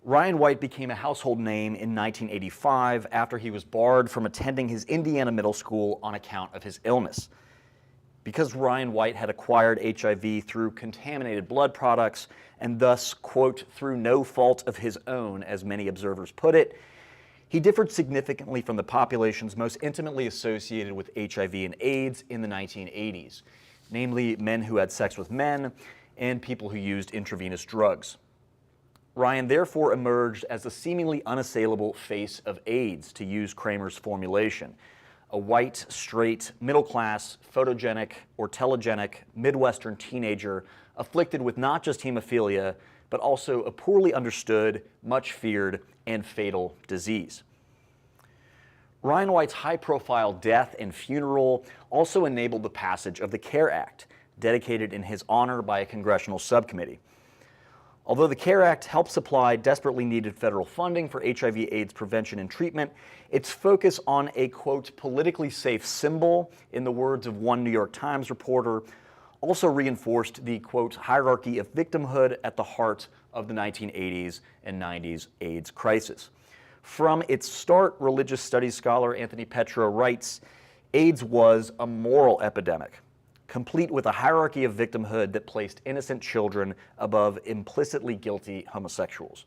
Ryan White became a household name in 1985 after he was barred from attending his Indiana middle school on account of his illness. Because Ryan White had acquired HIV through contaminated blood products and thus, quote, through no fault of his own, as many observers put it, he differed significantly from the populations most intimately associated with HIV and AIDS in the 1980s, namely men who had sex with men and people who used intravenous drugs. Ryan therefore emerged as the seemingly unassailable face of AIDS, to use Kramer's formulation, a white, straight, middle-class, photogenic, or telegenic Midwestern teenager afflicted with not just hemophilia, but also a poorly understood, much feared, and fatal disease. Ryan White's high-profile death and funeral also enabled the passage of the CARE Act, dedicated in his honor by a congressional subcommittee. Although the CARE Act helped supply desperately needed federal funding for HIV/AIDS prevention and treatment, its focus on a, quote, politically safe symbol, in the words of one New York Times reporter, also reinforced the, quote, hierarchy of victimhood at the heart of the 1980s and 90s AIDS crisis. From its start, religious studies scholar Anthony Petra writes, AIDS was a moral epidemic, complete with a hierarchy of victimhood that placed innocent children above implicitly guilty homosexuals.